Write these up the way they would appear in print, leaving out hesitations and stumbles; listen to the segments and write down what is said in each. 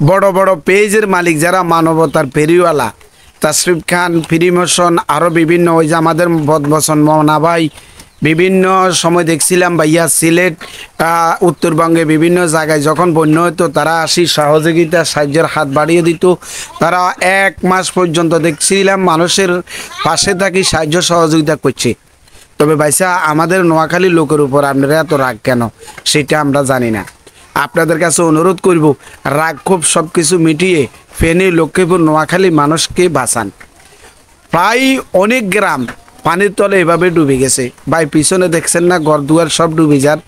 বড় বড় পেজের মালিক যারা মানবতার পেরিওয়ালা, তাশরিফ খান, ফ্রিমোশন, আরও বিভিন্ন, ওই যে আমাদের বদবসন মনা ভাই, বিভিন্ন সময় দেখছিলাম ভাইয়া সিলেট, উত্তরবঙ্গে বিভিন্ন জায়গায় যখন বন্যা হতো তারা আসি সহযোগিতা সাহায্যের হাত বাড়িয়ে দিত। তারা 1 মাস পর্যন্ত দেখছিলাম মানুষের পাশে থাকি সাহায্য সহযোগিতা করছে। তবে ভাইসা আমাদের নোয়াখালীর লোকের উপর আপনারা এত রাগ কেন সেটা আমরা জানি না। আপনাদের কাছে অনুরোধ করব, রাগ খুব সব কিছু মিটিয়ে ফেনী, লক্ষ্মীপুর, নোয়াখালী মানুষকে বাঁচান। প্রায় অনেক গ্রাম পানির তলে এভাবে ডুবে গেছে ভাই, পিছনে দেখছেন না ঘরদুয়ার সব ডুবে যান।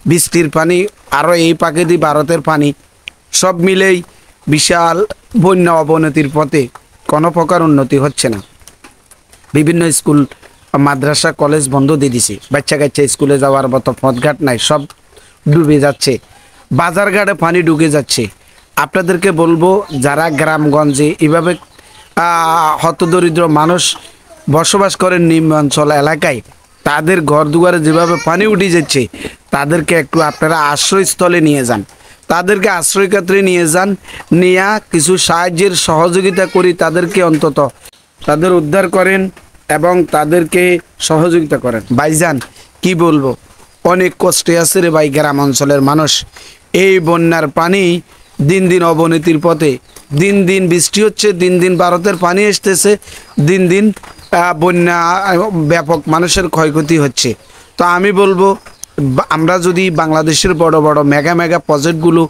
বৃষ্টির পানি, আরও এই পাকে দিয়ে ভারতের পানি, সব মিলেই বিশাল বন্যা অবনতির পথে, কোনো প্রকার উন্নতি হচ্ছে না। বিভিন্ন স্কুল, মাদ্রাসা, কলেজ বন্ধ দিয়ে দিছে, বাচ্চা কাচ্চা স্কুলে যাওয়ার মতো পথঘাট নাই, সব ডুবে যাচ্ছে। বাজারঘাটে পানি ঢুকে যাচ্ছে। আপনাদেরকে বলবো, যারা গ্রামগঞ্জে এভাবে হতদরিদ্র মানুষ বসবাস করেন নিম্ন অঞ্চল এলাকায়, তাদের ঘর দুয়ারে যেভাবে পানি উঠে যাচ্ছে, তাদেরকে একটু আপনারা আশ্রয়স্থলে নিয়ে যান, তাদেরকে আশ্রয়ক্ষেত্রে নিয়ে যান, নিয়ে কিছু সাহায্যের সহযোগিতা করি, তাদেরকে অন্তত তাদের উদ্ধার করেন এবং তাদেরকে সহযোগিতা করেন। ভাইজান কি বলবো, অনেক কষ্টে আছে রে ভাই গ্রাম অঞ্চলের মানুষ। এই বন্যার পানি দিন দিন অবনতির পথে, দিন দিন বৃষ্টি হচ্ছে, দিন দিন ভারতের পানি আসতেছে, দিন দিন বন্যা, ব্যাপক মানুষের ক্ষয়ক্ষতি হচ্ছে। তো আমি বলবো, আমরা যদি বাংলাদেশের বড় বড় মেগা মেগা প্রজেক্টগুলো,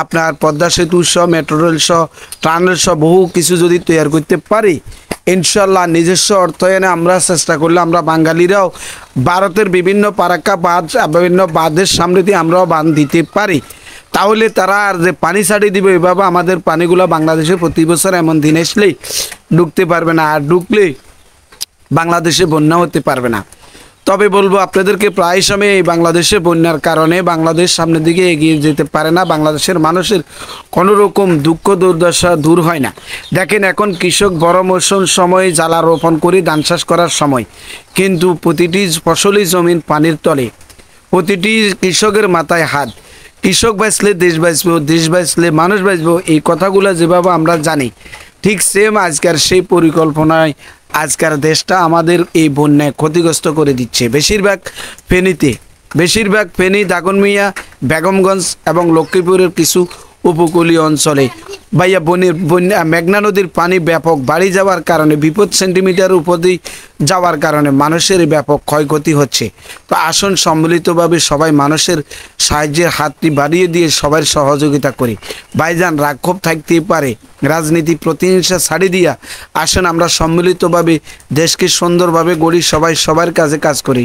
আপনার পদ্মা সেতু সহ, মেট্রো রেল সহ, টানেল সহ বহু কিছু যদি তৈরি করতে পারি, ইনশাল্লাহ নিজস্ব অর্থায়নে আমরা চেষ্টা করলে আমরা বাঙালিরাও ভারতের বিভিন্ন পারাক্কা বাঁধ, বিভিন্ন বাঁধের সামনে দিয়ে আমরাও বাঁধ দিতে পারি। তাহলে তারা আর যে পানি ছাড়িয়ে দিবে এভাবে আমাদের পানিগুলো বাংলাদেশে প্রতি বছর এমন দিন আসলেই ঢুকতে পারবে না, আর ঢুকলে বাংলাদেশে বন্যা হতে পারবে না। তবে বলবো আপনাদেরকে, প্রায় সময় এই বাংলাদেশে বন্যার কারণে বাংলাদেশ সামনের দিকে এগিয়ে যেতে পারে না, বাংলাদেশের মানুষের কোনো রকম দুঃখ দুর্দশা দূর হয় না। দেখেন এখন কৃষক বড় মৌসুম সময়ে জ্বালা রোপণ করে ধান চাষ করার সময়, কিন্তু প্রতিটি ফসলি জমিন পানির তলে, প্রতিটি কৃষকের মাথায় হাত। কৃষক বাঁচলে দেশ বাঁচবে, দেশ বাঁচলে মানুষ বাঁচবে, এই কথাগুলো যেভাবে আমরা জানি, ঠিক সেম আজকের সেই পরিকল্পনায় আজকের দেশটা আমাদের এই বন্যায় ক্ষতিগ্রস্ত করে দিচ্ছে। বেশিরভাগ ফেনী, দাগনমিয়া, বেগমগঞ্জ এবং লক্ষ্মীপুরের কিছু উপকূলীয় অঞ্চলে ভাইয়া বন্যা, মেঘনা নদীর পানি ব্যাপক বাড়ি যাওয়ার কারণে, বিপদ সেন্টিমিটার উপর দিয়ে যাওয়ার কারণে মানুষের ব্যাপক ক্ষয়ক্ষতি হচ্ছে। তো আসুন সম্মিলিতভাবে সবাই মানুষের সাহায্যের হাতটি বাড়িয়ে দিয়ে সবার সহযোগিতা করি। ভাইজান রাক্ষোভ থাকতেই পারে, রাজনীতি প্রতিহিংসা ছাড়ি দিয়া আসুন আমরা সম্মিলিতভাবে দেশকে সুন্দরভাবে গড়ি, সবাই সবার কাজে কাজ করি।